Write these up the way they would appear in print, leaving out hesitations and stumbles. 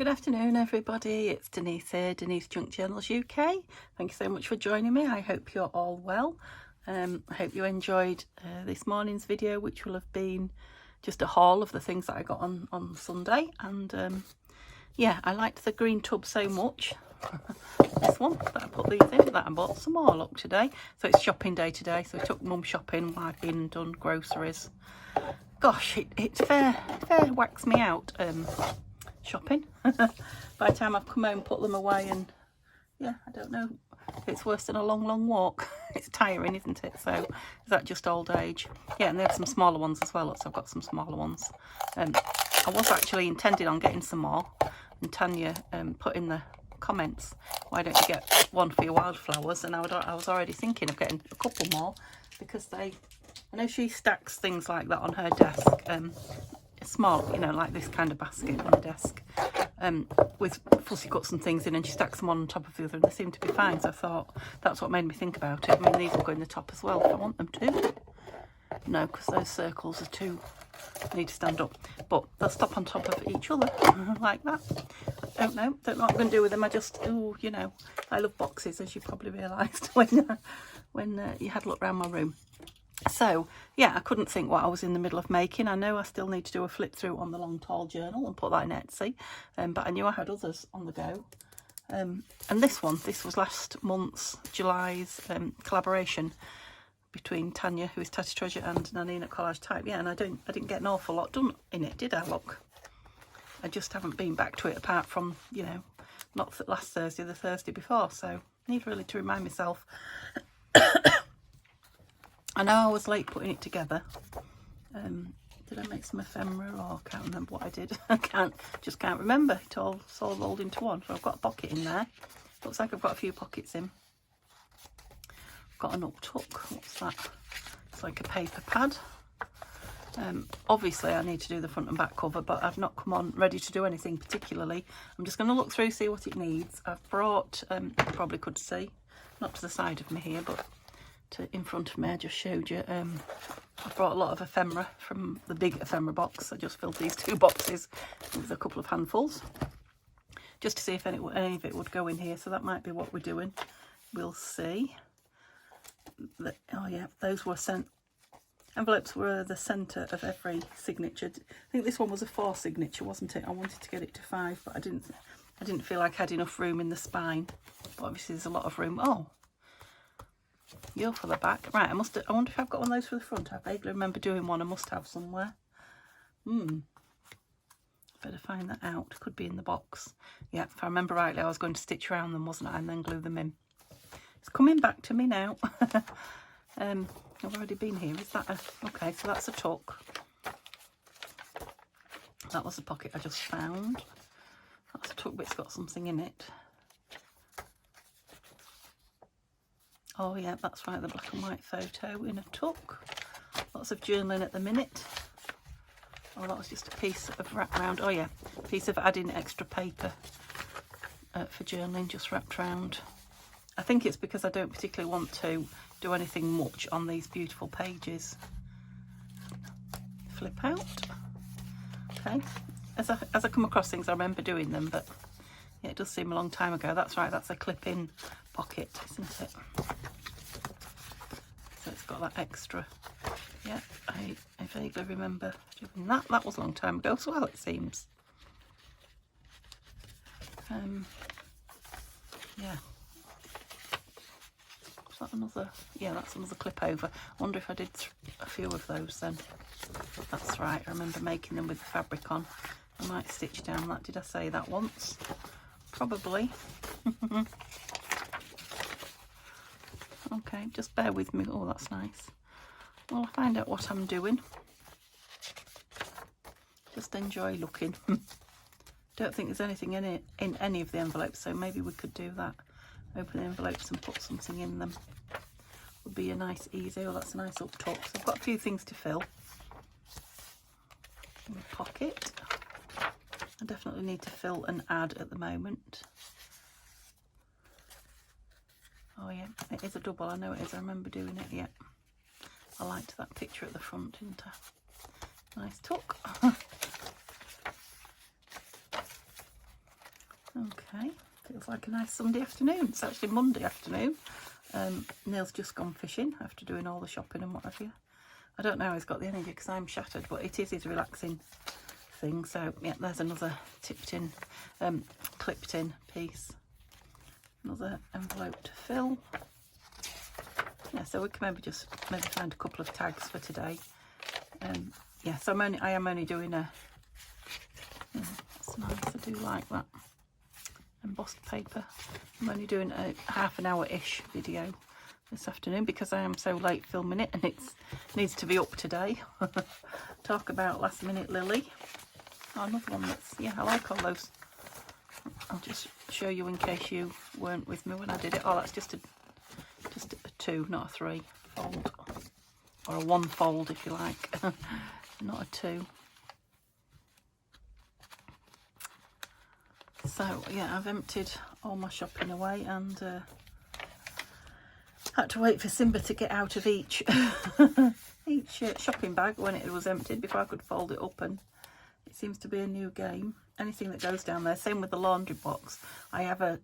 Good afternoon everybody, it's Denise here, Denise Junk Journals UK. Thank you so much for joining me. I hope you're all well. I hope you enjoyed this morning's video, which will have been just a haul of the things that I got on Sunday. And yeah, I liked the green tub so much. This one that I put these in, that I bought some more look today. So it's shopping day today, so I took mum shopping while I've been and done groceries. Gosh, it's fair whacks me out shopping. By the time I've come home and put them away, and yeah, I don't know, it's worse than a long walk. It's tiring, isn't it? So is that just old age? Yeah, and there's some smaller ones as well. So I've got some smaller ones. I was actually intending on getting some more, and Tanya put in the comments, why don't you get one for your wildflowers? And I was already thinking of getting a couple more, because I know she stacks things like that on her desk, small, you know, like this kind of basket on the desk, with fussy cuts and things in, and she stacks them one on top of the other, and they seem to be fine. So I thought that's what made me think about it. I mean, these will go in the top as well if I want them to. No, because those circles are too, need to stand up, but they'll stop on top of each other like that. Don't know what I'm going to do with them. I just, oh, you know, I love boxes, as you probably realised when you had a look around my room. So yeah, I couldn't think what I was in the middle of making. I know I still need to do a flip through on the long tall journal and put that in Etsy, but I knew I had others on the go. And this was last month's, July's collaboration between Tanya, who is Tatty Treasure, and Nanine at Collage Type. Yeah, and I didn't get an awful lot done in it, did I? Look, I just haven't been back to it, apart from, you know, not last Thursday, the Thursday before. So I need really to remind myself. I know I was late putting it together. Did I make some ephemera, or I can't remember what I did. I just can't remember. It's all rolled into one. So I've got a pocket in there. Looks like I've got a few pockets in. Got an up tuck. What's that? It's like a paper pad. Obviously I need to do the front and back cover, but I've not come on ready to do anything particularly. I'm just going to look through, see what it needs. I've brought, you probably could see, not to the side of me here, but in front of me, I just showed you. I brought a lot of ephemera from the big ephemera box. I just filled these 2 boxes with a couple of handfuls, just to see if any of it would go in here. So that might be what we're doing. We'll see. Oh yeah, those were sent. Envelopes were the centre of every signature. I think this one was a 4 signature, wasn't it? I wanted to get it to 5, but I didn't feel like I had enough room in the spine. But obviously there's a lot of room. Oh, you're for the back, right? I wonder if I've got one of those for the front. I vaguely remember doing one. I must have somewhere. Better find that out. Could be in the box. Yeah, if I remember rightly, I was going to stitch around them, wasn't I, and then glue them in. It's coming back to me now. I've already been here. Is that okay? So that's a tuck. That was a pocket I just found. That's a tuck, but it's got something in it. Oh yeah, that's right, the black and white photo in a tuck. Lots of journaling at the minute. Oh, that was just a piece of wrap round. Oh yeah, a piece of adding extra paper for journaling, just wrapped round. I think it's because I don't particularly want to do anything much on these beautiful pages. Flip out. Okay, as I come across things, I remember doing them, but yeah, it does seem a long time ago. That's right, that's a clip-in pocket, isn't it? So it's got that extra. Yeah, I vaguely remember doing that. That was a long time ago as well, it seems. Yeah. Is that another? Yeah, that's another clip over. I wonder if I did a few of those then. That's right, I remember making them with the fabric on. I might stitch down that. Did I say that once? Probably. Okay, just bear with me. Oh, that's nice. Well, I'll find out what I'm doing. Just enjoy looking. Don't think there's anything in any of the envelopes, so maybe we could do that. Open the envelopes and put something in them. Would be a nice easy. Oh, that's a nice up tuck. So I've got a few things to fill. In the pocket. I definitely need to fill and add at the moment. Oh yeah, it is a double. I know it is. I remember doing it. Yeah, I liked that picture at the front, didn't I? Nice tuck. Okay, feels like a nice Sunday afternoon. It's actually Monday afternoon. Neil's just gone fishing after doing all the shopping and what have you. I don't know how he's got the energy because I'm shattered, but it is his relaxing thing. So yeah, there's another tipped in, clipped in piece. Another envelope to fill. Yeah, so we can maybe find a couple of tags for today. Yeah, so I am only doing a. That's nice. I do like that embossed paper. I'm only doing a half an hour-ish video this afternoon because I am so late filming it and it needs to be up today. Talk about last minute Lily. Oh, another one that's, yeah, I like all those. I'll just show you in case you weren't with me when I did it. Oh, that's just a 2, not a 3 fold, or a 1 fold if you like. Not a 2. So yeah, I've emptied all my shopping away and had to wait for Simba to get out of each shopping bag when it was emptied before I could fold it up, and it seems to be a new game. Anything that goes down there. Same with the laundry box. I have a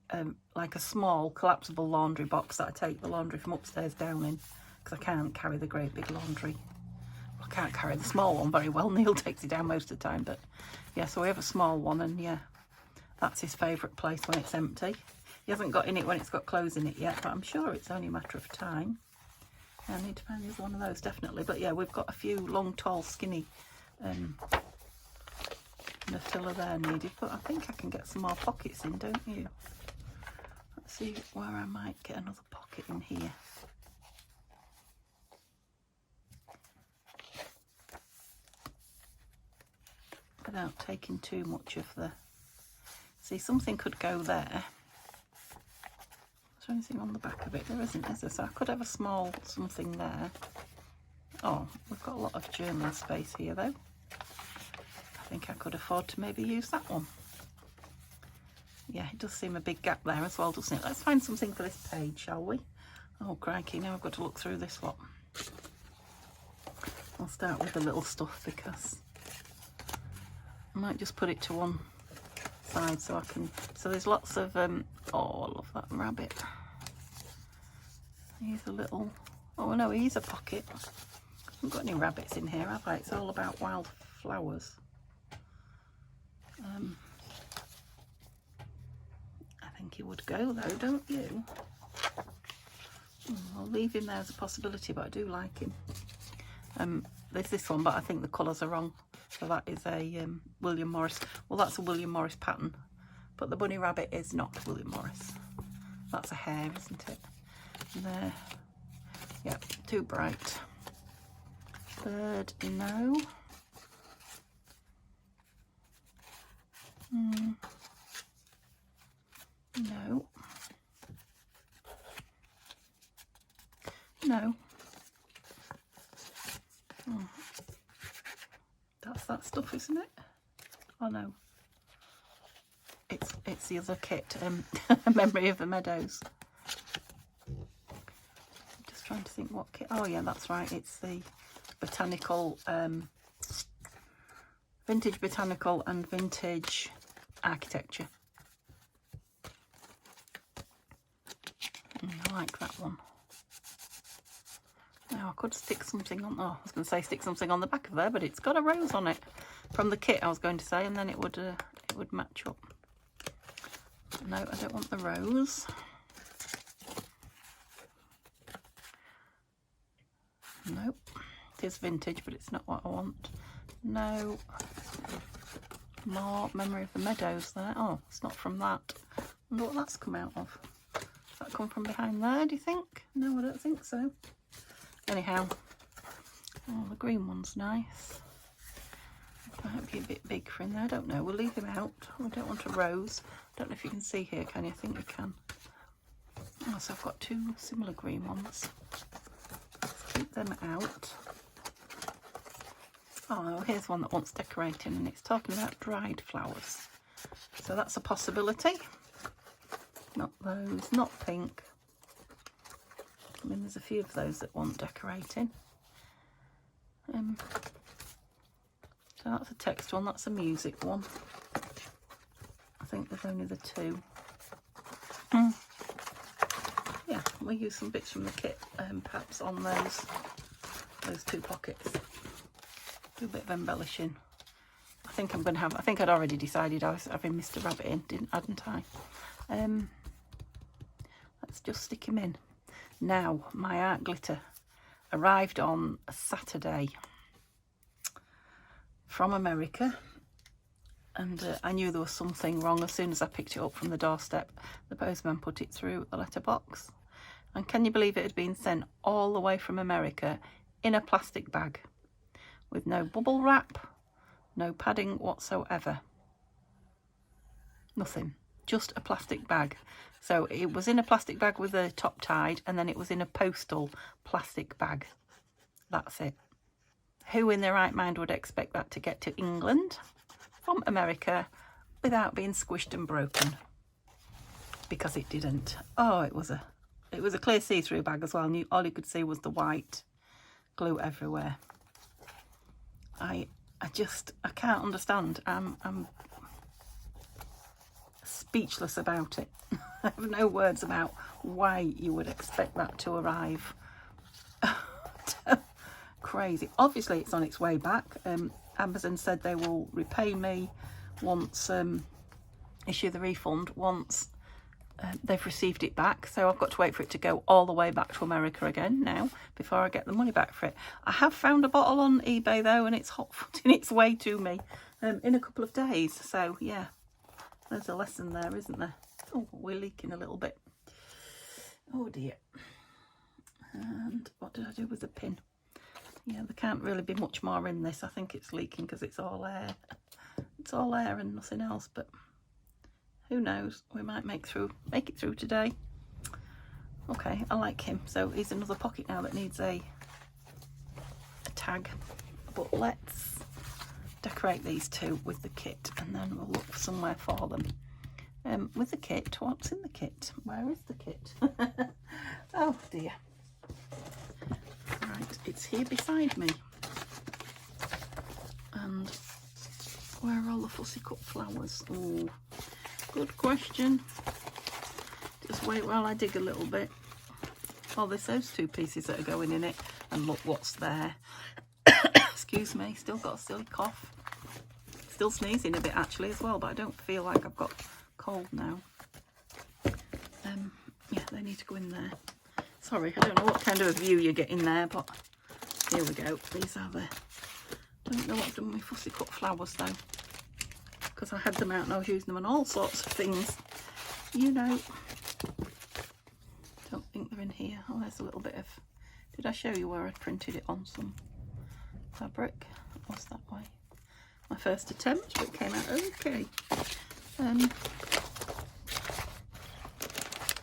like a small collapsible laundry box that I take the laundry from upstairs down in because I can't carry the great big laundry. I can't carry the small one very well. Neil takes it down most of the time, but yeah, so we have a small one, and yeah, that's his favourite place when it's empty. He hasn't got in it when it's got clothes in it yet, but I'm sure it's only a matter of time. I need to find one of those, definitely. But yeah, we've got a few long, tall, skinny the filler there needed, but I think I can get some more pockets in, don't you? Let's see where I might get another pocket in here. Without taking too much of the... See, something could go there. Is there anything on the back of it? There isn't, is there? So I could have a small something there. Oh, we've got a lot of journal space here though. I think I could afford to maybe use that one. Yeah, it does seem a big gap there as well, doesn't it? Let's find something for this page, shall we? Oh, crikey, now I've got to look through this lot. I'll start with the little stuff because I might just put it to one side so I can... So there's lots of... oh, I love that rabbit. Here's a little... Oh, no, he's a pocket. I haven't got any rabbits in here, have I? It's all about wild flowers. I think he would go though, don't you? I'll leave him there as a possibility, but I do like him. There's this one, but I think the colours are wrong. So that is a William Morris. Well, that's a William Morris pattern, but the bunny rabbit is not William Morris. That's a hare, isn't it? And there. Yeah, too bright. Bird, no. No. No. Oh. That's that stuff, isn't it? Oh no. It's the other kit, Memory of the Meadows. Just trying to think what kit. Oh yeah, that's right. It's the botanical, vintage botanical and vintage architecture. I like that one. Now I could stick something on. Oh, I was going to say stick something on the back of there, but it's got a rose on it from the kit. I was going to say, and then it would match up. No, I don't want the rose. Nope. It is vintage, but it's not what I want. No. More Memory of the Meadows there. Oh, it's not from that. I wonder what that's come out of. Does that come from behind there, do you think? No, I don't think so. Anyhow. Oh, the green one's nice. Might be a bit big for in there. I don't know. We'll leave him out. I don't want a rose. I don't know if you can see here, can you? I think you can. Oh, so I've got 2 similar green ones. Let's keep them out. Oh, here's one that wants decorating, and it's talking about dried flowers. So that's a possibility. Not those, not pink. I mean, there's a few of those that want decorating. So that's a text one, that's a music one. I think there's only the 2. Yeah, we'll use some bits from the kit perhaps on those 2 pockets. Do a bit of embellishing. I think I'm going to have, I think I'd already decided I was having Mr. Rabbit in, hadn't I? Let's just stick him in. Now, my art glitter arrived on a Saturday from America, and I knew there was something wrong as soon as I picked it up from the doorstep. The postman put it through the letterbox, and can you believe it had been sent all the way from America in a plastic bag with no bubble wrap, no padding whatsoever, nothing, just a plastic bag. So it was in a plastic bag with the top tied, and then it was in a postal plastic bag. That's it. Who in their right mind would expect that to get to England from America without being squished and broken? Because it didn't. Oh, it was a clear see-through bag as well. And all you could see was the white glue everywhere. I can't understand. I'm speechless about it. I have no words about why you would expect that to arrive. Crazy. Obviously it's on its way back. Amazon said they will repay me once, issue the refund once they've received it back. So I've got to wait for it to go all the way back to America again now before I get the money back for it. I have found a bottle on eBay though, and it's hot-footing its way to me in a couple of days. So yeah, there's a lesson there, isn't there? Oh, we're leaking a little bit. Oh dear. And what did I do with the pin? Yeah, there can't really be much more in this. I think it's leaking because it's all air. It's all air and nothing else, but who knows? We might make it through today. Okay, I like him. So here's another pocket now that needs a tag. But let's decorate these 2 with the kit, and then we'll look somewhere for them. With the kit, what's in the kit? Where is the kit? Oh dear. Right, it's here beside me. And where are all the fussy cut flowers? Oh, good question. Just wait while I dig a little bit. Oh, there's those 2 pieces that are going in it. And look what's there. Excuse me, still got a silly cough. Still sneezing a bit actually as well, but I don't feel like I've got cold now. Yeah, they need to go in there. Sorry, I don't know what kind of a view you're getting there, but here we go. These are the... I don't know what I've done with my fussy cut flowers though, because I had them out and I was using them on all sorts of things, you know. Don't think they're in here. Oh, there's a little bit of... Did I show you where I printed it on some fabric? It was that way. My first attempt, but it came out okay.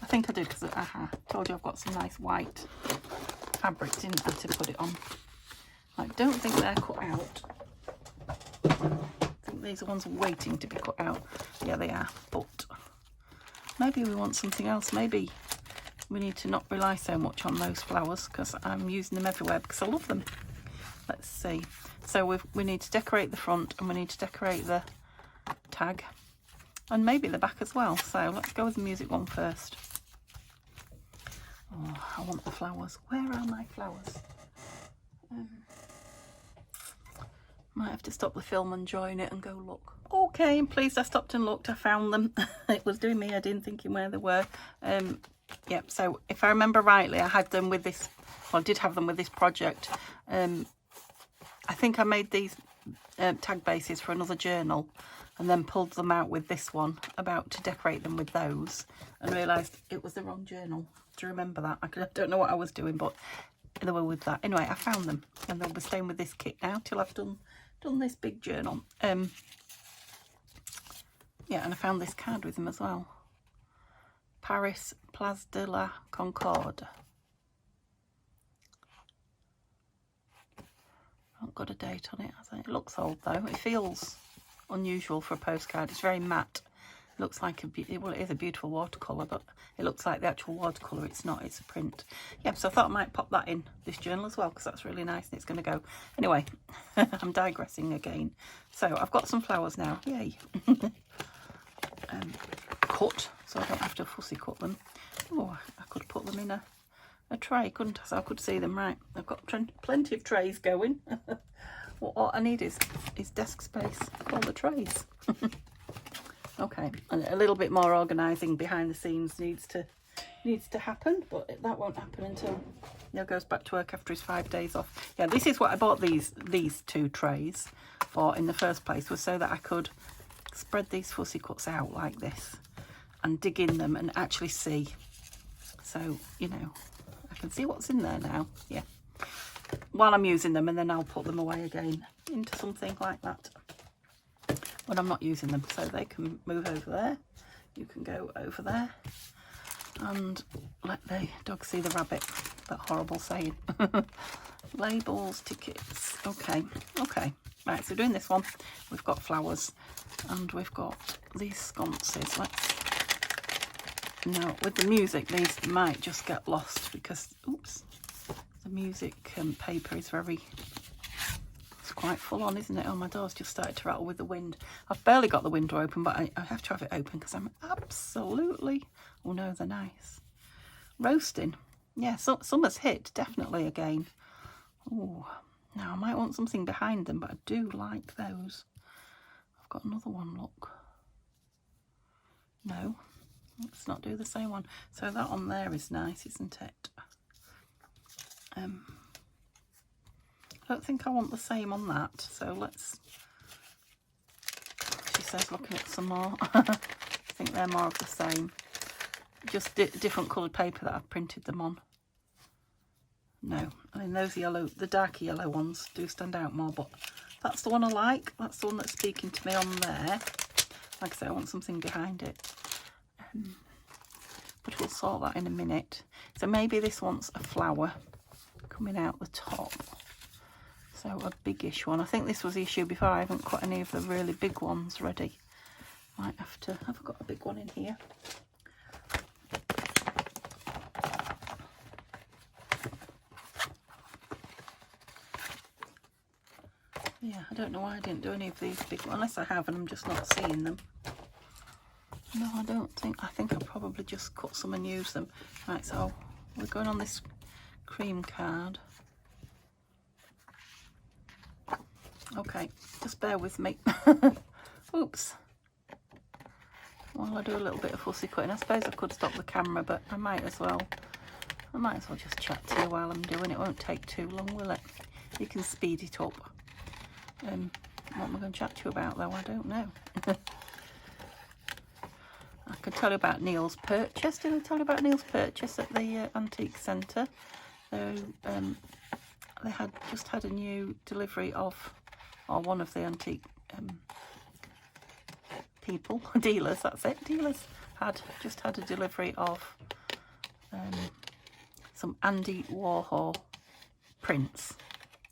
I think I did because I told you I've got some nice white fabric, didn't I, to put it on. I don't think they're cut out. I think these are ones waiting to be cut out. Yeah, they are. But maybe we want something else. Maybe we need to not rely so much on those flowers because I'm using them everywhere because I love them. Let's see. So we need to decorate the front and we need to decorate the tag and maybe the back as well. So let's go with the music one first. Oh, I want the flowers. Where are my flowers? Might have to stop the film and join it and go look. Okay, I'm pleased I stopped and looked. I found them. It was doing me head in thinking where they were. Yep, so if I remember rightly, I had them with this, well, I did have them with this project. I think I made these tag bases for another journal and then pulled them out with this one, about to decorate them with those, and realised it was the wrong journal. Do you remember that? I don't know what I was doing, but they were with that. Anyway, I found them and they'll be staying with this kit now till I've done this big journal. Yeah, and I found this card with them as well. Paris, Place de la Concorde. Not got a date on it, has it? It looks old though. It feels unusual for a postcard. It's very matte. It looks like well, it is a beautiful watercolour, but it looks like the actual watercolour. It's not, it's a print. Yeah, so I thought I might pop that in this journal as well because that's really nice and it's going to go. Anyway, I'm digressing again. So I've got some flowers now. Yay. cut, so I don't have to fussy cut them. Oh, I could put them in a tray, couldn't I? So I could see them. Right, I've got plenty of trays going. What I need is desk space for all the trays. Okay, and a little bit more organising behind the scenes needs to happen, but that won't happen until Neil goes back to work after his 5 days off. Yeah, this is what I bought these 2 trays for in the first place, was so that I could spread these fussy cuts out like this and dig in them and actually see. So, you know, I can see what's in there now. Yeah, while I'm using them, and then I'll put them away again into something like that when I'm not using them. So they can move over there, you can go over there, and let the dog see the rabbit. That horrible saying. Labels, tickets. Okay, right, so doing this one, we've got flowers and we've got these sconces. Now with the music, these might just get lost because, oops, the music paper is it's quite full on, isn't it? Oh, my door's just started to rattle with the wind. I've barely got the window open, but I have to have it open because I'm absolutely, oh no, they're nice. Roasting. Yeah, so summer's hit, definitely again. Oh, now I might want something behind them, but I do like those. I've got another one, look. No, let's not do the same one. So that one there is nice, isn't it? I don't think I want the same on that, so let's, she says, looking at some more. I think they're more of the same, just different coloured paper that I've printed them on. No, I mean those yellow, the darker yellow ones do stand out more, but that's the one I like. That's the one that's speaking to me on there. Like I say, I want something behind it, but we'll sort that in a minute. So maybe this wants a flower coming out the top, so a biggish one. I think this was the issue before. I haven't got any of the really big ones ready. Might have to, have I got a big one in here? Yeah, I don't know why I didn't do any of these big ones, unless I have and I'm just not seeing them. No, I don't think. I think I'll probably just cut some and use them. Right, so we're going on this cream card. Okay, just bear with me. Oops. While I do a little bit of fussy cutting, I suppose I could stop the camera, but I might as well just chat to you while I'm doing it. It won't take too long, will it? You can speed it up. What am I going to chat to you about, though? I don't know. I could tell you about Neil's purchase. Did I tell you about Neil's purchase at the antique centre? So they had just had a new delivery of, or one of the antique people, dealers, that's it, dealers, had just had a delivery of some Andy Warhol prints.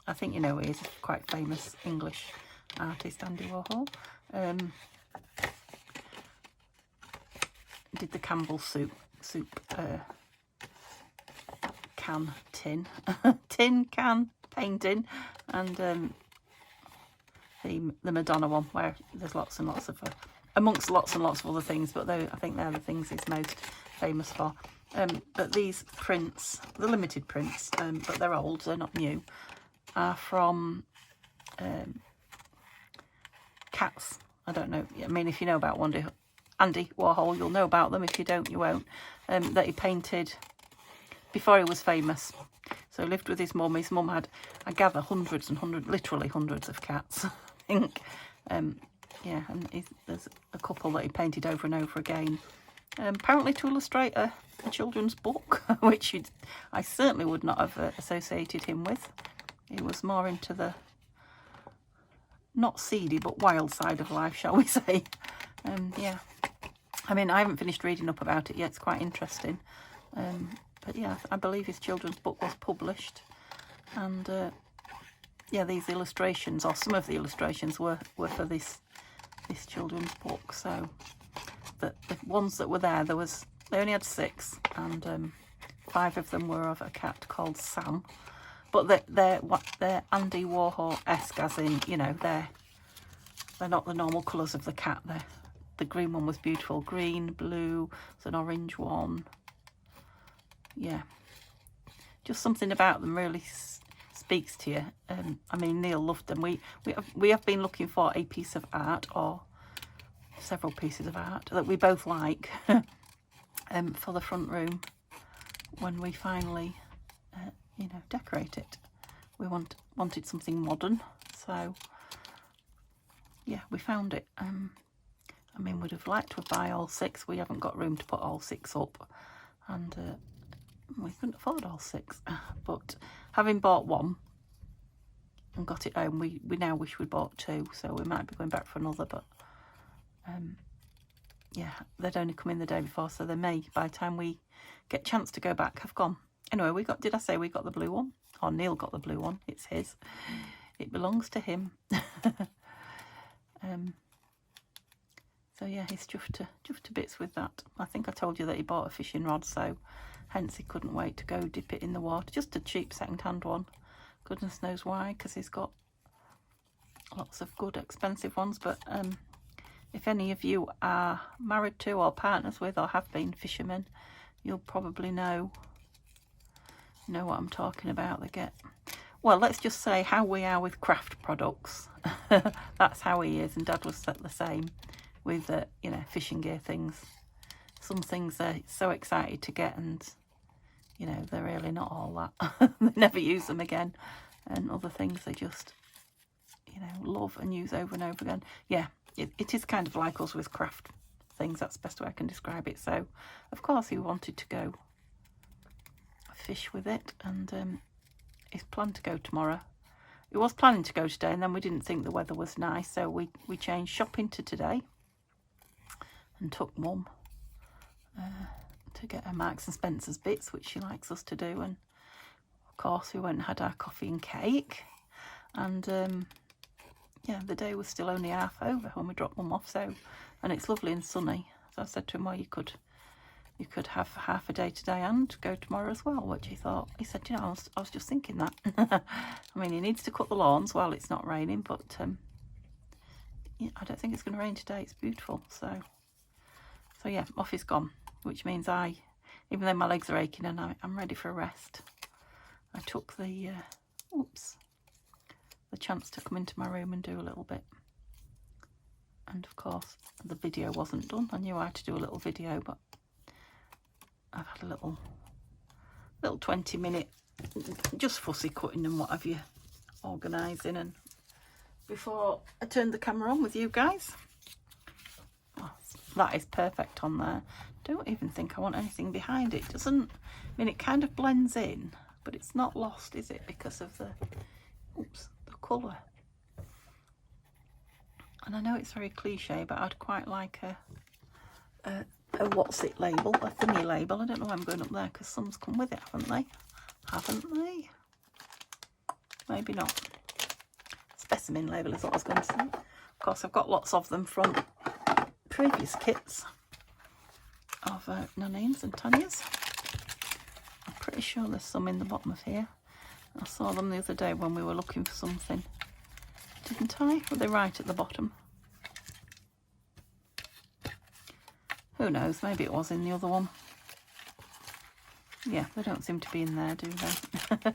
I think you know he is, a quite famous English artist, Andy Warhol. Did the Campbell soup can tin tin can painting, and the Madonna one, where there's lots and lots of amongst lots and lots of other things, but I think they're the things he's most famous for. But these prints, the limited prints, but they're old, they're not new, are from cats. I don't know, I mean, if you know about Andy Warhol, you'll know about them. If you don't, you won't. That he painted before he was famous. So he lived with his mum. His mum had, I gather, hundreds and hundreds, literally hundreds of cats, I think. Yeah, and there's a couple that he painted over and over again. Apparently to illustrate a children's book, which I certainly would not have associated him with. He was more into the, not seedy, but wild side of life, shall we say. Yeah, I mean, I haven't finished reading up about it yet. It's quite interesting. But yeah, I believe his children's book was published. And yeah, these illustrations, or some of the illustrations, were for this children's book. So the ones that were there, they only had 6, and 5 of them were of a cat called Sam. But they're Andy Warhol-esque, as in, you know, they're not the normal colours of the cat. the green one was beautiful. Green, blue, there's an orange one. Yeah, just something about them really speaks to you. I mean, Neil loved them. We have been looking for a piece of art, or several pieces of art that we both like for the front room when we finally you know, decorate it. We wanted something modern, so yeah, we found it. I mean, we'd have liked to buy all 6. We haven't got room to put all 6 up, and we couldn't afford all 6. But having bought 1 and got it home, we now wish we'd bought 2, so we might be going back for another. But yeah, they'd only come in the day before, so they may, by the time we get a chance to go back, have gone. Anyway, did I say we got the blue one? Or Neil got the blue one. It's his. It belongs to him. So yeah, he's chuffed to bits with that. I think I told you that he bought a fishing rod, so hence he couldn't wait to go dip it in the water. Just a cheap second-hand one. Goodness knows why, because he's got lots of good expensive ones. But if any of you are married to or partners with or have been fishermen, you'll probably know what I'm talking about. They get, well, let's just say how we are with craft products. That's how he is, and Dad was the same with you know, fishing gear things. Some things they're so excited to get, and you know, they're really not all that. They never use them again. And other things they just, you know, love and use over and over again. Yeah, it is kind of like us with craft things. That's the best way I can describe it. So of course he wanted to go fish with it, and he's planned to go tomorrow. He was planning to go today, and then we didn't think the weather was nice, so we changed shopping to today and took Mum to get her Marks and Spencer's bits, which she likes us to do. And of course we went and had our coffee and cake, and yeah, the day was still only half over when we dropped Mum off. So, and it's lovely and sunny, so I said to him, well, you could have half a day today and go tomorrow as well, which he said, you know, I was just thinking that. I mean, he needs to cut the lawns while it's not raining, but yeah, I don't think it's going to rain today. It's beautiful. So yeah, off he's gone, which means even though my legs are aching and I'm ready for a rest, I took the chance to come into my room and do a little bit. And of course the video wasn't done. I knew I had to do a little video, but I've had a little 20-minute just fussy cutting and what have you, organising, and before I turned the camera on with you guys. Oh, that is perfect on there. Don't even think I want anything behind it. Doesn't, I mean, it kind of blends in, but it's not lost, is it, because of the colour. And I know it's very cliche, but I'd quite like a what's it label, a thingy label. I don't know why I'm going up there, because some's come with it, haven't they? Maybe not. Specimen label is what I was going to say. Of course, I've got lots of them from previous kits of Nanines and Tanya's. I'm pretty sure there's some in the bottom of here. I saw them the other day when we were looking for something, didn't I? Were they right at the bottom? Who knows, maybe it was in the other one. Yeah, they don't seem to be in there, do they?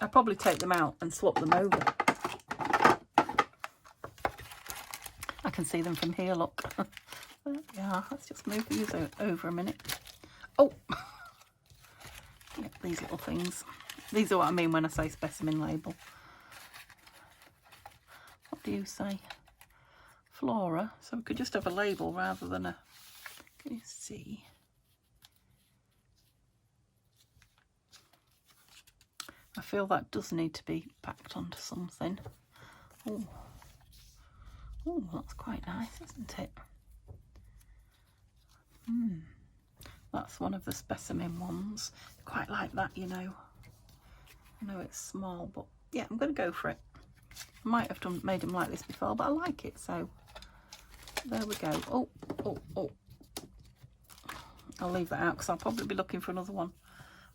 I'll probably take them out and swap them over. I can see them from here, look. Yeah, let's just move these over a minute. Oh! Yeah, these little things. These are what I mean when I say specimen label. What do you say? Flora. So we could just have a label rather than a... Can you see? I feel that does need to be packed onto something. Oh, that's quite nice, isn't it? That's one of the specimen ones. Quite like that, you know. I know it's small, but yeah, I'm going to go for it. I might have made them like this before, but I like it, so there we go. Oh. I'll leave that out because I'll probably be looking for another one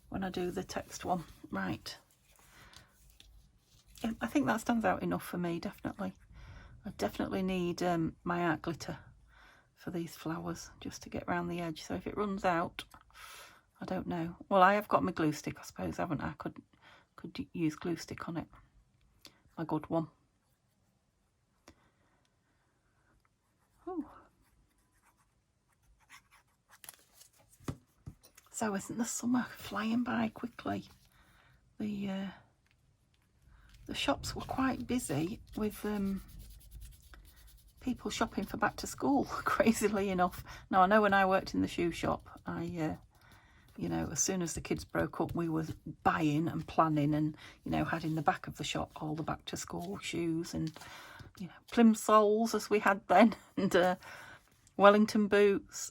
when I do the text one. Right. Yeah, I think that stands out enough for me, definitely. I definitely need my art glitter for these flowers, just to get round the edge. So if it runs out, I don't know. Well, I have got my glue stick, I suppose, haven't I? Could use glue stick on it. My good one. Ooh. So isn't the summer flying by quickly? The shops were quite busy with people shopping for back to school, crazily enough. Now, I know when I worked in the shoe shop, you know, as soon as the kids broke up, we were buying and planning and, you know, had in the back of the shop all the back to school shoes and, you know, plimsolls as we had then, and Wellington boots,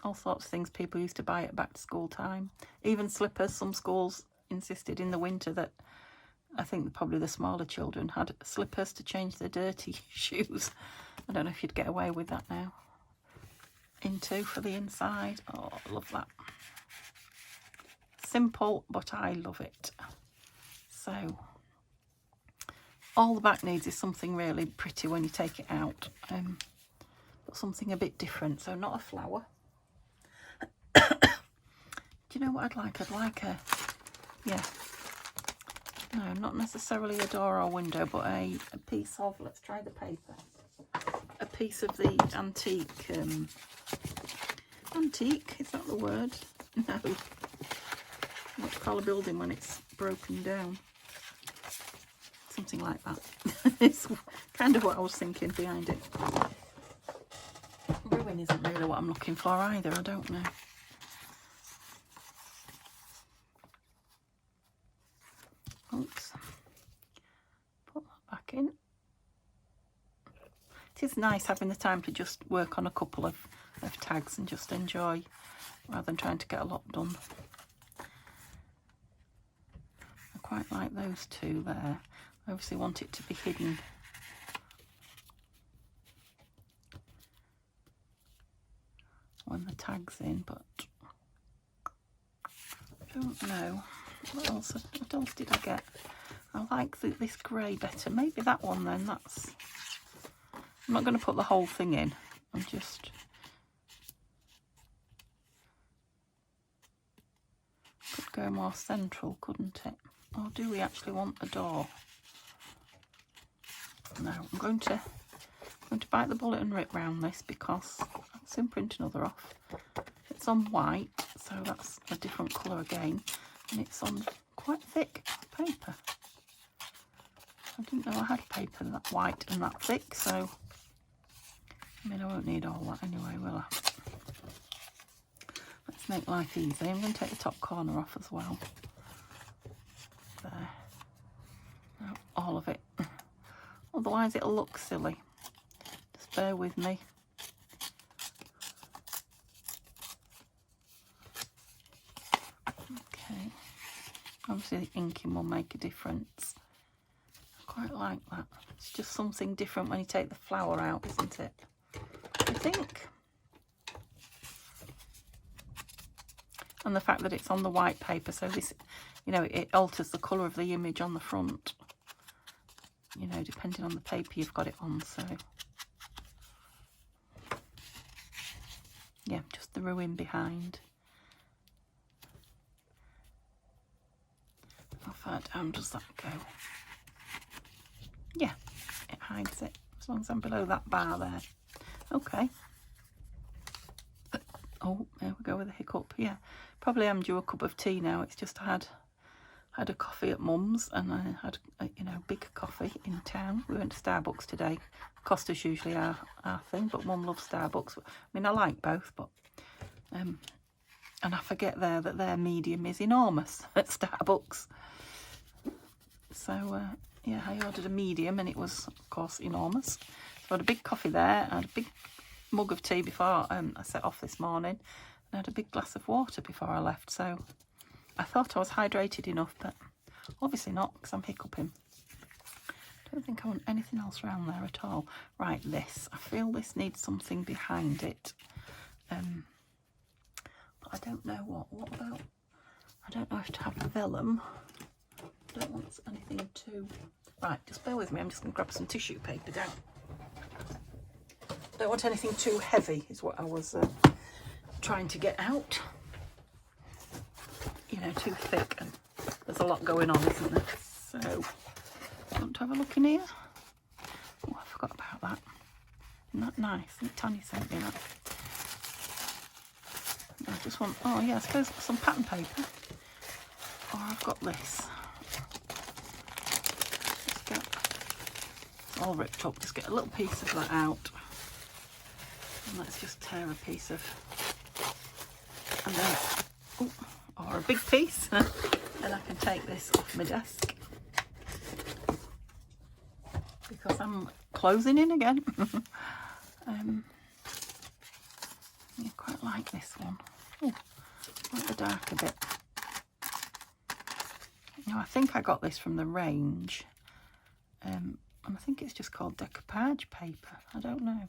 all sorts of things people used to buy at back to school time. Even slippers. Some schools insisted in the winter that, I think probably the smaller children had slippers to change their dirty shoes. I don't know if you'd get away with that now. Into for the inside. Oh, I love that. Simple, but I love it. So all the back needs is something really pretty when you take it out, but something a bit different. So not a flower. Do you know what I'd like? I'd like a, yeah, no, not necessarily a door or window, but a piece of, let's try the paper, a piece of the antique, antique, is that the word? No. What do you call a building when it's broken down? Something like that. It's kind of what I was thinking behind it. Ruin isn't really what I'm looking for either, I don't know. Oops. Put that back in. It is nice having the time to just work on a couple of tags and just enjoy, rather than trying to get a lot done. I quite like those two there. I obviously want it to be hidden. When the tag's in, but I don't know. What else did I get? I like this grey better. Maybe that one then. That's. I'm not going to put the whole thing in. I'm just. Could go more central, couldn't it? Or do we actually want a door? No, I'm going to bite the bullet and rip round this because I'll soon print another off. It's on white, so that's a different colour again, and it's on quite thick paper. I didn't know I had paper that white and that thick, so I mean I won't need all that anyway, will I? Let's make life easy. I'm going to take the top corner off as well. There. No, all of it. Otherwise it'll look silly. Just bear with me. Okay. Obviously the inking will make a difference. I quite like that. It's just something different when you take the flower out, isn't it? I think. And the fact that it's on the white paper, so this, you know, it alters the colour of the image on the front. You know, depending on the paper you've got it on, so. Yeah, just the ruin behind. How far down does that go? Yeah, it hides it, as long as I'm below that bar there. Okay. Oh, there we go with a hiccup. Yeah, probably am due a cup of tea now. It's just I had a coffee at Mum's, and I had a, you know, big coffee in town. We went to Starbucks today. Costa's usually our thing, but Mum loves Starbucks. I mean, I like both, but and I forget there that their medium is enormous at Starbucks. So yeah, I ordered a medium, and it was of course enormous. So I had a big coffee there. I had a big mug of tea before I set off this morning, and I had a big glass of water before I left. So I thought I was hydrated enough, but obviously not, because I'm hiccuping. Don't think I want anything else around there at all. Right, this. I feel this needs something behind it. But I don't know what. What about... I don't know if to have vellum. I don't want anything too... Right, just bear with me. I'm just going to grab some tissue paper down. Don't want anything too heavy is what I was trying to get out. You know, too thick, and there's a lot going on, isn't there? So, want to have a look in here? Oh, I forgot about that. Isn't that nice? I think Tanya sent me that. I just want, oh yeah, I suppose some pattern paper. Or I've got this. Just get, it's all ripped up. Just get a little piece of that out. And let's just tear a piece of, and then, oh, or a big piece. And I can take this off my desk. Because I'm closing in again. I quite like this one. Oh, I like the dark a bit. Now, I think I got this from the range. And I think it's just called decoupage paper. I don't know.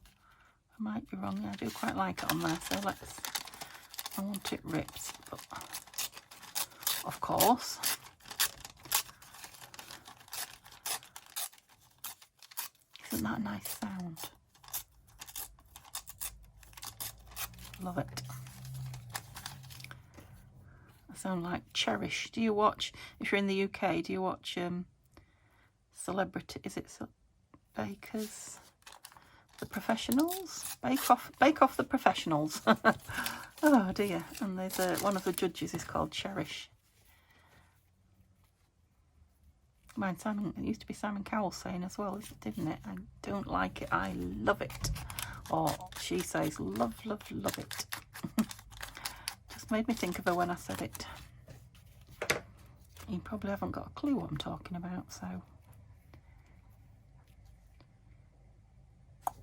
I might be wrong. I do quite like it on there. So let's, I want it ripped. But of course. Isn't that a nice sound? Love it. I sound like Cherish. Do you watch, if you're in the UK, do you watch Celebrity, is it Bakers, The Professionals? Bake Off The Professionals. Oh dear. And there's one of the judges is called Cherish. Mine, Simon, it used to be Simon Cowell saying as well, didn't it? I don't like it, I love it. Or she says, love, love, love it. Just made me think of her when I said it. You probably haven't got a clue what I'm talking about, so.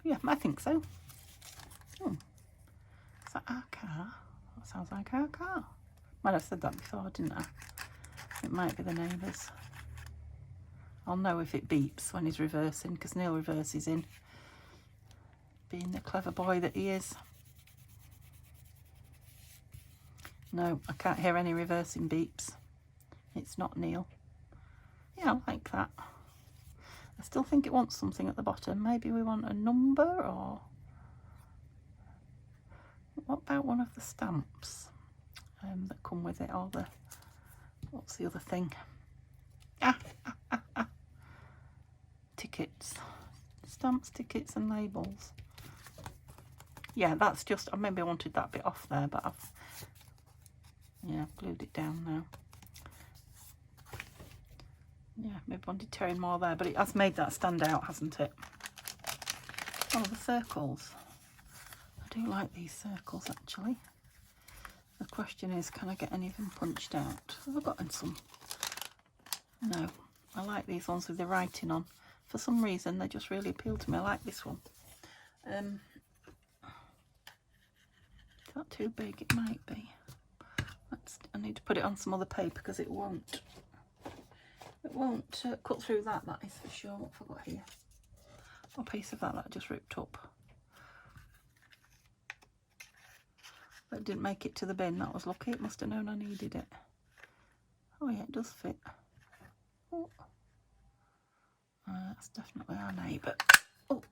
Yeah, I think so. Is that our car? That sounds like our car. Might have said that before, didn't I? It might be the neighbours. I'll know if it beeps when he's reversing, because Neil reverses in. Being the clever boy that he is. No, I can't hear any reversing beeps. It's not Neil. Yeah, I like that. I still think it wants something at the bottom. Maybe we want a number, or what about one of the stamps that come with it, or the, what's the other thing? Tickets. Stamps, tickets and labels. Yeah, that's just, maybe I wanted that bit off there, but I've, yeah, glued it down now. Yeah, maybe I wanted tearing more there, but it has made that stand out, hasn't it? Oh, the circles. I do like these circles, actually. The question is, can I get any of them punched out? Have I gotten some? No. I like these ones with the writing on. For some reason, they just really appeal to me. I like this one. Is that too big? It might be. I need to put it on some other paper because it won't cut through that is for sure. What have I got here? A piece of that I just ripped up. But it didn't make it to the bin. That was lucky. It must have known I needed it. Oh yeah, it does fit. Oh. That's definitely our neighbour. Oh.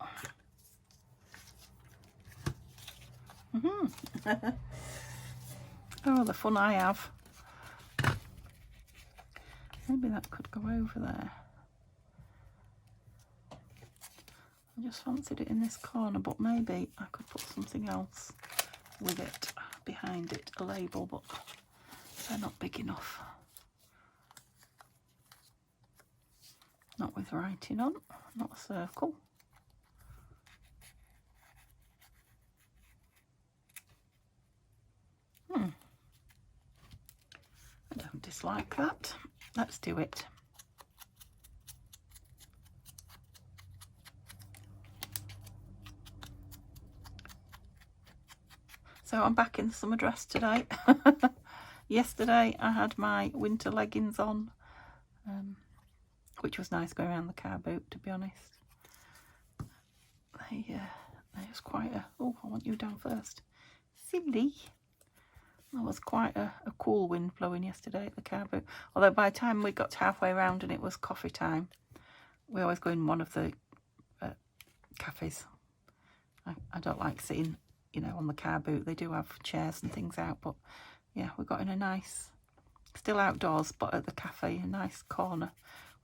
Oh, the fun I have. Maybe that could go over there. I just fancied it in this corner, but maybe I could put something else with it behind it, a label, but they're not big enough. Not with writing on, not a circle. I don't dislike that. Let's do it. So I'm back in the summer dress today. Yesterday I had my winter leggings on, which was nice going around the car boot, to be honest. There's quite a, oh, I want you down first. Silly. There was quite a cool wind blowing yesterday at the car boot. Although by the time we got halfway around and it was coffee time, we always go in one of the cafes. I don't like sitting, you know, on the car boot. They do have chairs and things out, but yeah, we got in a nice, still outdoors, but at the cafe, a nice corner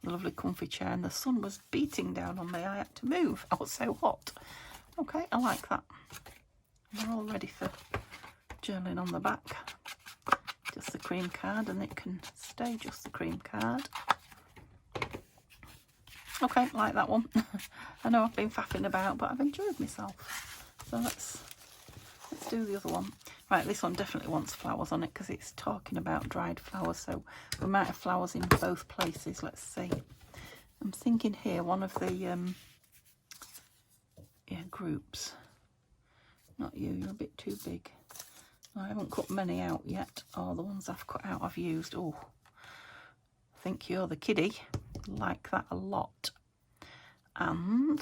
with a lovely comfy chair, and the sun was beating down on me. I had to move. I was so hot. Okay, I like that. We're all ready for journaling on the back. Just the cream card, and it can stay just the cream card. Okay, like that one. I know I've been faffing about, but I've enjoyed myself. So let's do the other one. Right, this one definitely wants flowers on it because it's talking about dried flowers, so we might have flowers in both places. Let's see. I'm thinking here one of the groups. Not you, you're a bit too big. I haven't cut many out yet. Oh, the ones I've cut out I've used. Oh, I think you're the kiddie. Like that a lot. And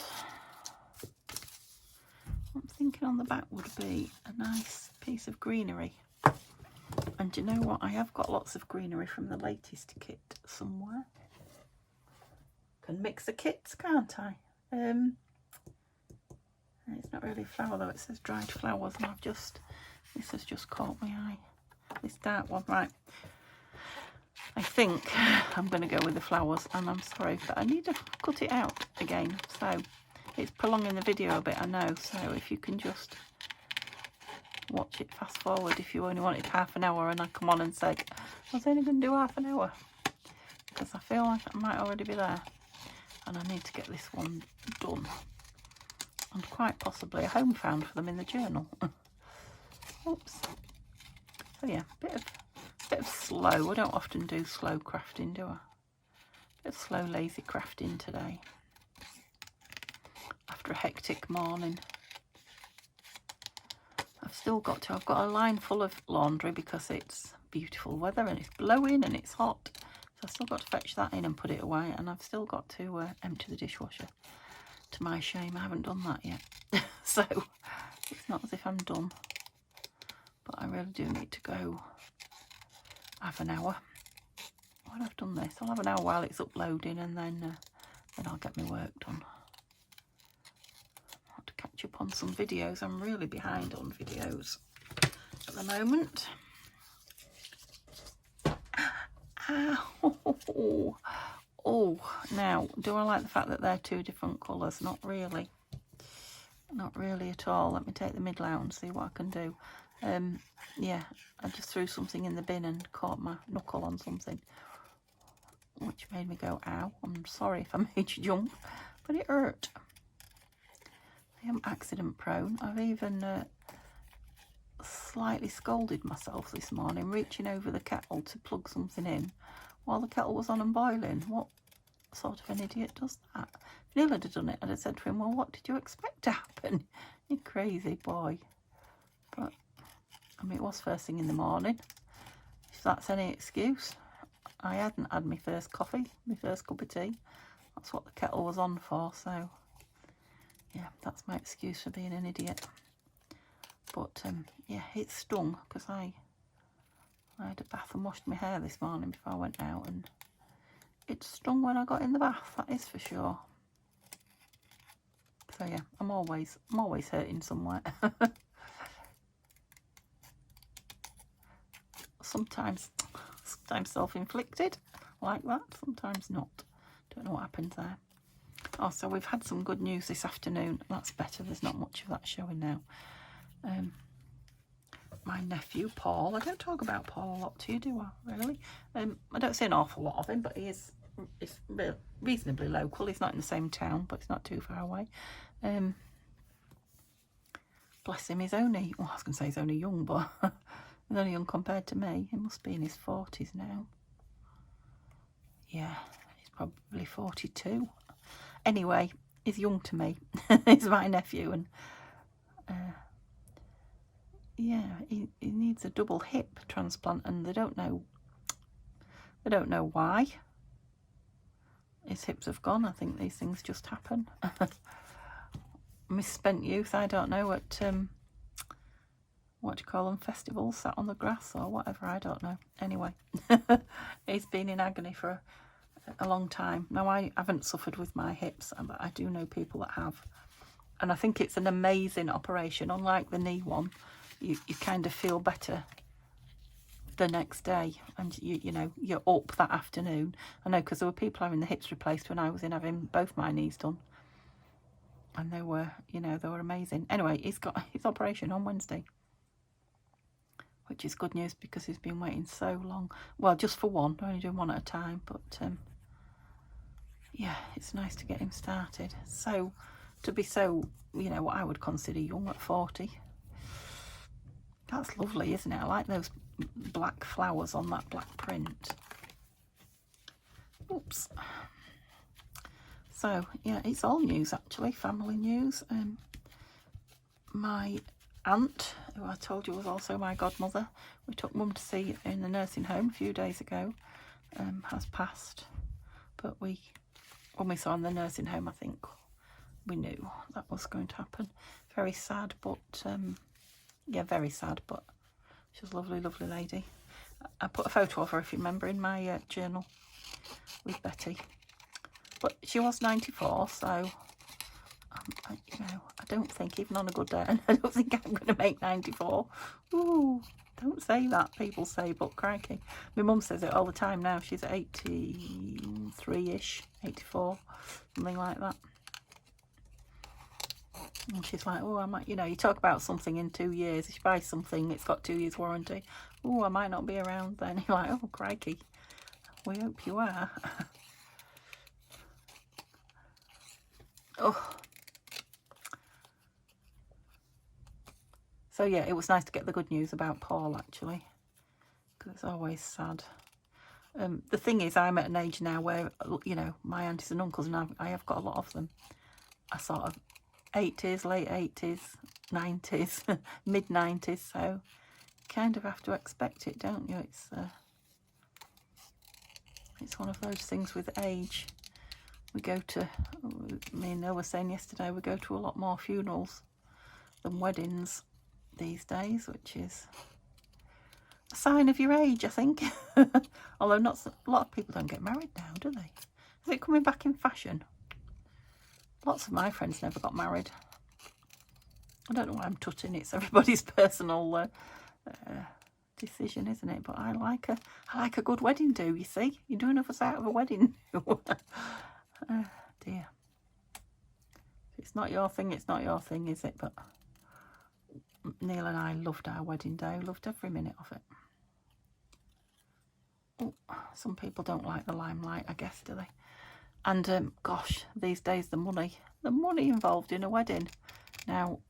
I'm thinking on the back would be a nice piece of greenery. And do you know what? I have got lots of greenery from the latest kit somewhere. Can mix the kits, can't I? It's not really a flower though. It says dried flowers, and this has just caught my eye. This dark one, right? I think I'm going to go with the flowers, and I'm sorry, but I need to cut it out again. So it's prolonging the video a bit, I know. So if you can just watch it fast forward if you only wanted half an hour, and I come on and say, I was only going to do half an hour. Because I feel like I might already be there. And I need to get this one done. And quite possibly a home found for them in the journal. Oops. So yeah, bit of slow. I don't often do slow crafting, do I? Bit of slow, lazy crafting today. After a hectic morning. I've got a line full of laundry because it's beautiful weather and it's blowing and it's hot. So I've still got to fetch that in and put it away, and I've still got to empty the dishwasher. To my shame, I haven't done that yet. So it's not as if I'm done. But I really do need to go have an hour. When I've done this, I'll have an hour while it's uploading, and then I'll get my work done. I have to catch up on some videos. I'm really behind on videos at the moment. Oh, now, do I like the fact that they're two different colours? Not really. Not really at all. Let me take the middle out and see what I can do. Yeah, I just threw something in the bin and caught my knuckle on something, which made me go, ow. I'm sorry if I made you jump, but it hurt. I am accident prone. I've even slightly scolded myself this morning, reaching over the kettle to plug something in while the kettle was on and boiling. What sort of an idiot does that? If Neil had done it, I'd have said to him, well, what did you expect to happen? You crazy boy. But I mean, it was first thing in the morning, if that's any excuse. I hadn't had my first coffee, my first cup of tea. That's what the kettle was on for, so yeah, that's my excuse for being an idiot. But yeah, it stung because I had a bath and washed my hair this morning before I went out, and it stung when I got in the bath, that is for sure. So yeah, I'm always hurting somewhere. Sometimes self-inflicted like that, sometimes not. Don't know what happens there. Oh, so we've had some good news this afternoon. That's better. There's not much of that showing now. My nephew Paul, I don't talk about Paul a lot to you, do I, really? I don't see an awful lot of him, but he's reasonably local. He's not in the same town, but he's not too far away. Bless him, he's only, well, I was going to say he's only young, but he's only young compared to me. He must be in his 40s now. Yeah, he's probably 42. Anyway, he's young to me. He's my nephew, and yeah, he needs a double hip transplant, and they don't know why his hips have gone. I think these things just happen. Misspent youth, I don't know, at what do you call them, festivals, sat on the grass or whatever, I don't know. Anyway, he's been in agony for a long time. Now, I haven't suffered with my hips, but I do know people that have. I think it's an amazing operation. Unlike the knee one, you kind of feel better the next day, and you know, you're up that afternoon. I know, because there were people having the hips replaced when I was in having both my knees done, and they were, you know, they were amazing. Anyway, he's got his operation on Wednesday, which is good news because he's been waiting so long. Well, just for one, only doing one at a time, but yeah, it's nice to get him started. So to be so, you know, what I would consider young at 40, that's lovely, isn't it? I like those black flowers on that black print. Oops. So yeah, it's all news actually, family news. My aunt, who I told you was also my godmother, we took mum to see in the nursing home a few days ago, has passed. But when we saw in the nursing home, I think we knew that was going to happen. Very sad, but yeah, very sad, but she was a lovely, lovely lady. I put a photo of her, if you remember, in my journal with Betty. But she was 94, so you know, I don't think, even on a good day, I don't think I'm going to make 94. Ooh, don't say that, people say, but crikey. My mum says it all the time now. She's 83-ish, 84, something like that. And she's like, oh, I might, you know, you talk about something in 2 years. If you buy something, it's got 2 years warranty. Oh, I might not be around then. You're like, oh, crikey. We hope you are. Oh. So yeah, it was nice to get the good news about Paul, actually, because it's always sad. The thing is, I'm at an age now where, you know, my aunties and uncles, and I have got a lot of them, are sort of 80s, late 80s, 90s, mid 90s, so kind of have to expect it, don't you? It's one of those things with age. We go to, me and Neil were saying yesterday, we go to a lot more funerals than weddings these days, which is a sign of your age, I think. Although not a lot of people don't get married now, do they? Is it coming back in fashion? Lots of my friends never got married. I don't know why I'm tutting. It's everybody's personal decision, isn't it? But I like a good wedding do. You see, you're doing us out of a wedding. Dear, if it's not your thing, it's not your thing, is it? But Neil and I loved our wedding day. Loved every minute of it. Oh, some people don't like the limelight, I guess, do they? And gosh, these days the money involved in a wedding. Now,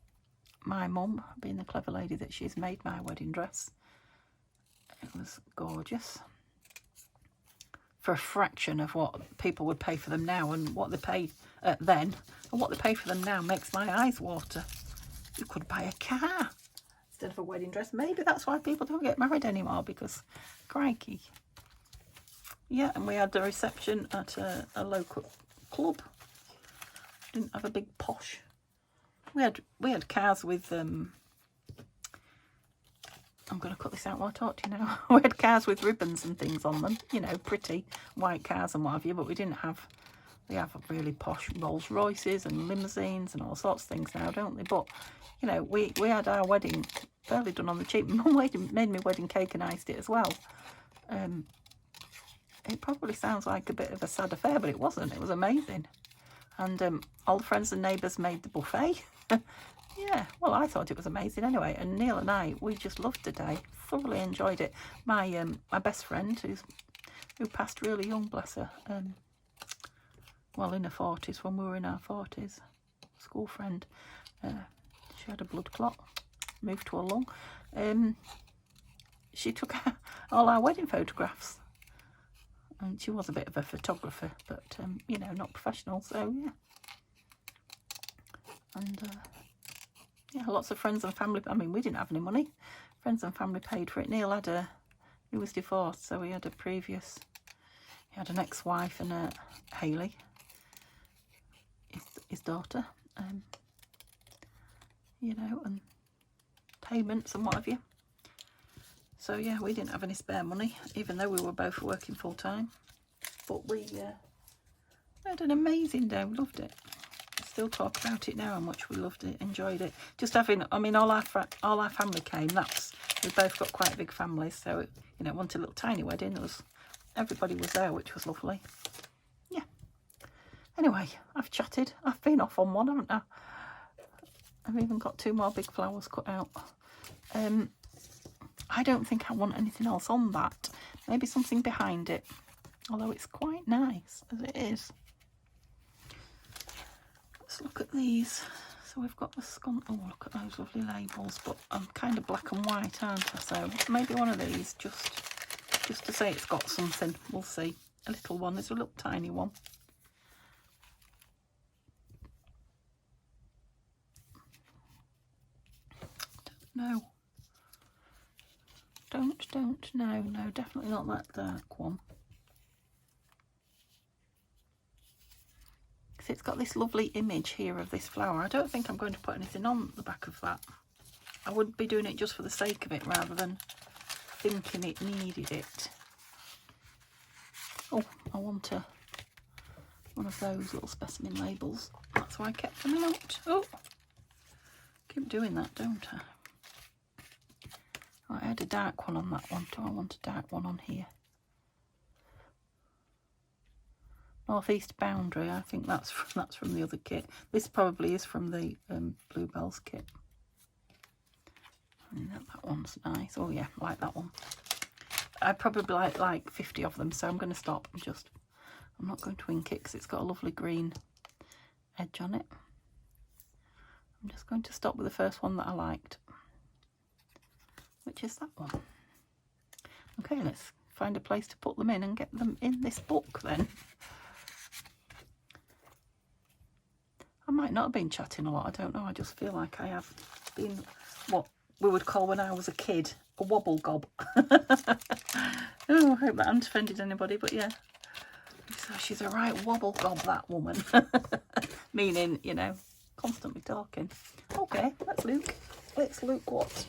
my mum, being the clever lady that she's, made my wedding dress. It was gorgeous. For a fraction of what people would pay for them now, and what they paid then, and what they pay for them now, makes my eyes water. You could buy a car instead of a wedding dress. Maybe that's why people don't get married anymore, because crikey. Yeah, and we had a reception at a local club. Didn't have a big posh. We had cars with I'm going to cut this out while I talk to you now. We had cars with ribbons and things on them, you know, pretty white cars and what have you, but we didn't have, they have really posh Rolls Royces and limousines and all sorts of things now, don't they? But, you know, we had our wedding fairly done on the cheap. Mum made me wedding cake and iced it as well. It probably sounds like a bit of a sad affair, but it wasn't. It was amazing. And all the friends and neighbours made the buffet. Yeah, well, I thought it was amazing anyway. And Neil and I, we just loved the day. Thoroughly enjoyed it. My best friend, who passed really young, bless her. Well, in her 40s, when we were in our 40s. School friend. She had a blood clot. Moved to a lung. She took all our wedding photographs. And she was a bit of a photographer, but, you know, not professional, so, yeah. And, yeah, lots of friends and family. I mean, we didn't have any money. Friends and family paid for it. Neil had he was divorced, so he had he had an ex-wife and Hayley, his daughter, you know, and payments and what have you. So, yeah, we didn't have any spare money, even though we were both working full-time. But we had an amazing day. We loved it. still talk about it now, how much we loved it, enjoyed it. Just having, I mean, all our family came. We both got quite big families, so you know, it wasn't a little tiny wedding. Everybody was there, which was lovely. Yeah. Anyway, I've chatted. I've been off on one, haven't I? I've even got 2 more big flowers cut out. I don't think I want anything else on that. Maybe something behind it. Although it's quite nice as it is. Let's look at these. So we've got the scone. Oh, look at those lovely labels. But I'm kind of black and white, aren't I? So maybe one of these just to say it's got something. We'll see. A little one. There's a little tiny one. No. No, definitely not that dark one. Because it's got this lovely image here of this flower. I don't think I'm going to put anything on the back of that. I would be doing it just for the sake of it rather than thinking it needed it. Oh, I want one of those little specimen labels. That's why I kept them out. Oh, keep doing that, don't I? I had a dark one on that one. Do I want a dark one on here? Northeast Boundary. I think that's from the other kit. This probably is from the Bluebells kit. And that one's nice. Oh yeah, I like that one. I probably like 50 of them, so I'm going to stop and I'm not going to ink it because it's got a lovely green edge on it. I'm just going to stop with the first one that I liked, which is that one. Okay, let's find a place to put them in and get them in this book then. I might not have been chatting a lot, I don't know. I just feel like I have been what we would call when I was a kid, a wobble gob. Oh, I hope that hasn't offended anybody, but yeah. So she's a right wobble gob, that woman. Meaning, you know, constantly talking. Okay, let's look what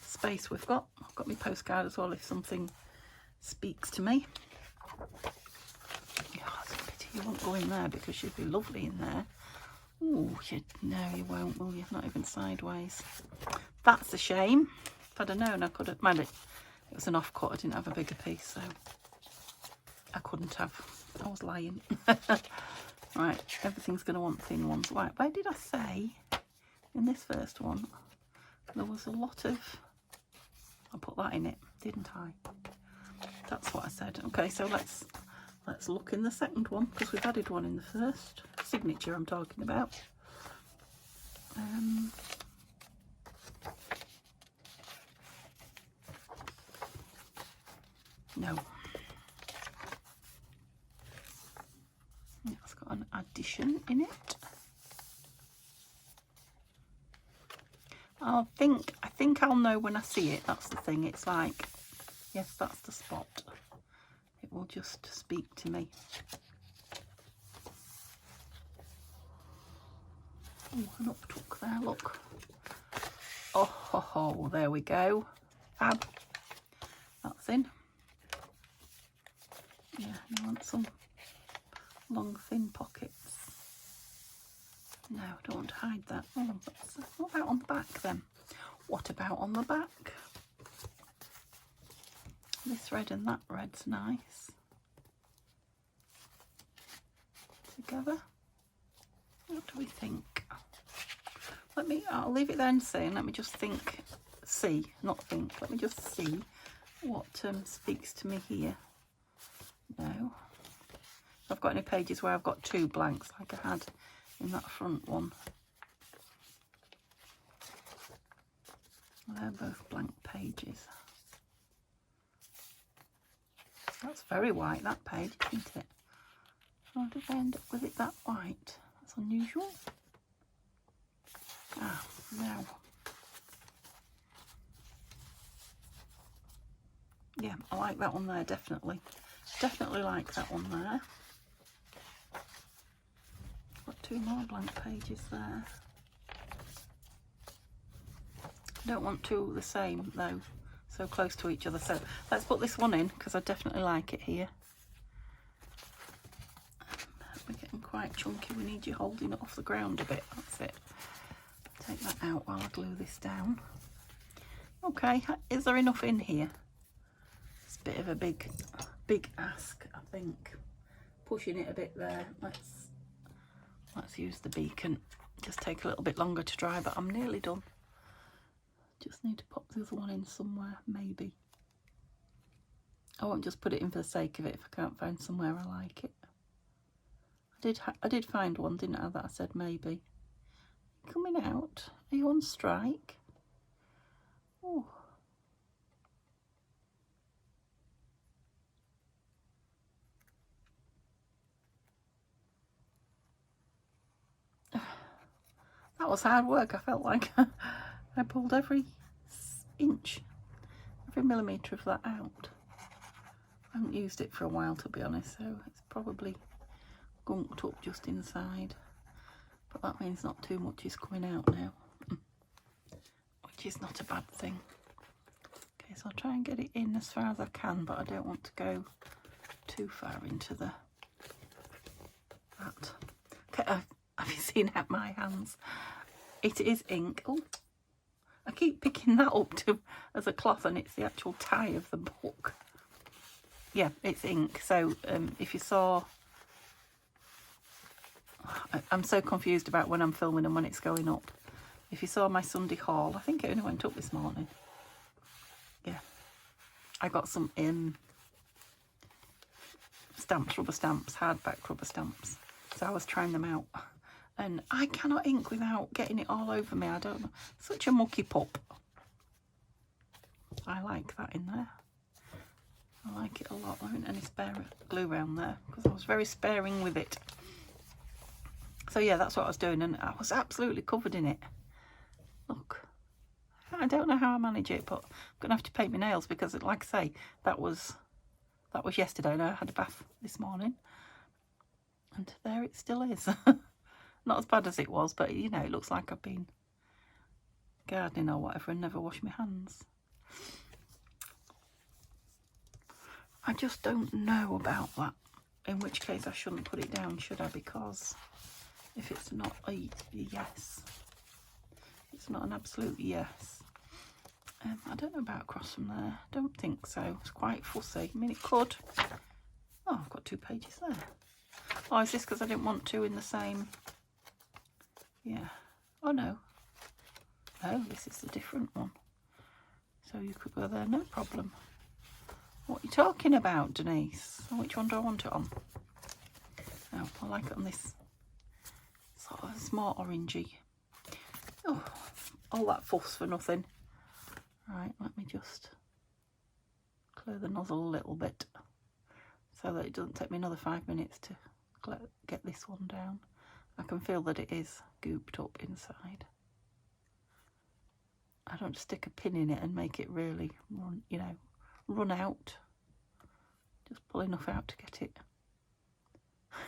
space we've got. I've got my postcard as well if something speaks to me. Yeah, it's a pity you won't go in there because she'd be lovely in there. Oh, no, you won't, will you? Not even sideways. That's a shame. If I'd have known, I could have. Mind it, it was an off-cut. I didn't have a bigger piece, so I couldn't have. I was lying. Right, everything's going to want thin ones. Right, where did I say in this first one there was a lot of... I put that in it, didn't I? That's what I said. Okay, so let's look in the second one because we've added one in the first. Signature I'm talking about. No. It's got an addition in it. I think I'll know when I see it. That's the thing. It's like, yes, that's the spot. It will just speak to me. Oh, an uptuck there, look. Oh, ho, ho, there we go. Fab. That's in. Yeah, you want some long, thin pockets. No, don't want to hide that. Oh, what about on the back then? What about on the back? This red and that red's nice. Together. What do we think? I'll leave it there and see, and let me just think, not think, let me just see what speaks to me here. No. If I've got any pages where I've got 2 blanks like I had in that front one. They're both blank pages. That's very white, that page, isn't it? How did I end up with it that white? That's unusual. Ah, no. Yeah, I like that one there, definitely. Definitely like that one there. Got 2 more blank pages there. I don't want 2 the same though, so close to each other. So let's put this one in because I definitely like it here. quite chunky. We need you holding it off the ground a bit. That's it. Take that out while I glue this down. Okay, is there enough in here? It's a bit of a big ask, I think. Pushing it a bit there. Let's use the beacon. Just take a little bit longer to dry, but I'm nearly done. Just need to pop the other one in somewhere, maybe. I won't just put it in for the sake of it if I can't find somewhere I like it. I did find one, didn't I, that I said maybe. Coming out. Are you on strike? Oh. That was hard work. I felt like I pulled every inch, every millimetre of that out. I haven't used it for a while, to be honest, so it's probably gunked up just inside. But that means not too much is coming out now, which is not a bad thing. Okay, so I'll try and get it in as far as I can, but I don't want to go too far into that. Okay, have you seen out my hands? It is ink. Oh, I keep picking that up as a cloth, and it's the actual tie of the book. Yeah, it's ink. So if you saw, I'm so confused about when I'm filming and when it's going up. If you saw my Sunday haul, I think it only went up this morning. Yeah, I got some stamps, rubber stamps, hardback rubber stamps. So I was trying them out, and I cannot ink without getting it all over me. I don't know, such a mucky pup. I like that in there. I like it a lot. There isn't any spare glue around there because I was very sparing with it. So yeah, that's what I was doing, and I was absolutely covered in it. Look, I don't know how I manage it, but I'm gonna have to paint my nails because, like I say, that was yesterday, and I had a bath this morning, and there it still is. Not as bad as it was, but you know, it looks like I've been gardening or whatever and never washed my hands. I just don't know about that, in which case I shouldn't put it down, should I? Because if it's not a yes, it's not an absolute yes. I don't know about across from there. I don't think so. It's quite fussy. I mean, it could. Oh, I've got 2 pages there. Oh, is this because I didn't want 2 in the same? Yeah. Oh, no. Oh, this is a different one. So you could go there, no problem. What are you talking about, Denise? Which one do I want it on? Oh, I like it on this sort of, it's more orangey. Oh, all that fuss for nothing. Right, let me just clear the nozzle a little bit so that it doesn't take me another 5 minutes to get this one down. I can feel that it is gooped up inside. I don't stick a pin in it and make it really run, you know, run out. Just pull enough out to get it.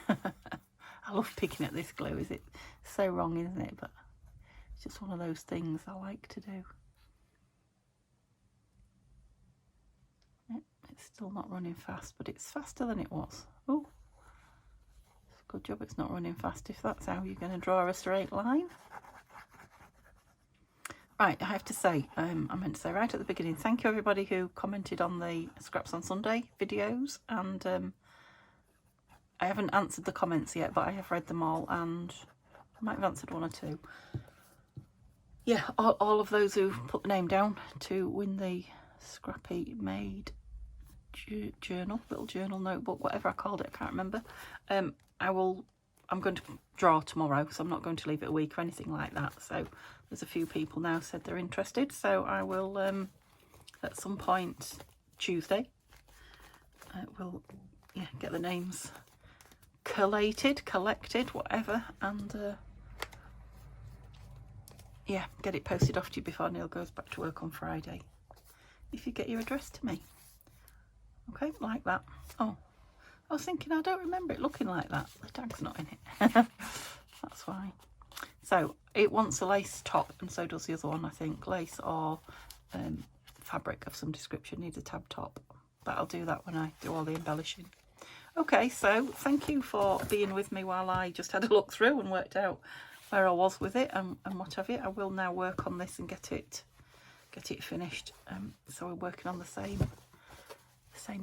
I love picking at this glue. Is it so wrong, isn't it? But it's just one of those things I like to do. It's still not running fast, but it's faster than it was. Oh, good job it's not running fast if that's how you're going to draw a straight line. Right, I have to say, I meant to say right at the beginning, thank you everybody who commented on the Scraps on Sunday videos, and I haven't answered the comments yet, but I have read them all, and I might have answered 1 or 2. Yeah, all of those who put the name down to win the Scrappy Made journal, little journal notebook, whatever I called it, I can't remember. I'm going to draw tomorrow, so I'm not going to leave it a week or anything like that. So there's a few people now said they're interested, so I will at some point Tuesday we'll get the names collected, whatever, and yeah, get it posted off to you before Neil goes back to work on Friday, if you get your address to me. Okay, like that. Oh, I was thinking, I don't remember it looking like that. The tag's not in it. That's why. So it wants a lace top, and so does the other one, I think. Lace or fabric of some description needs a tab top. But I'll do that when I do all the embellishing. Okay, so thank you for being with me while I just had a look through and worked out where I was with it and what have you. I will now work on this and get it finished. So we're working on the same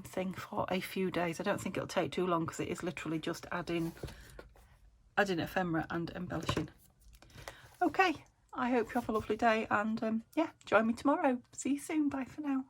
thing for a few days. I don't think it'll take too long because it is literally just adding ephemera and embellishing. Okay, I hope you have a lovely day, and yeah, join me tomorrow. See you soon. Bye for now.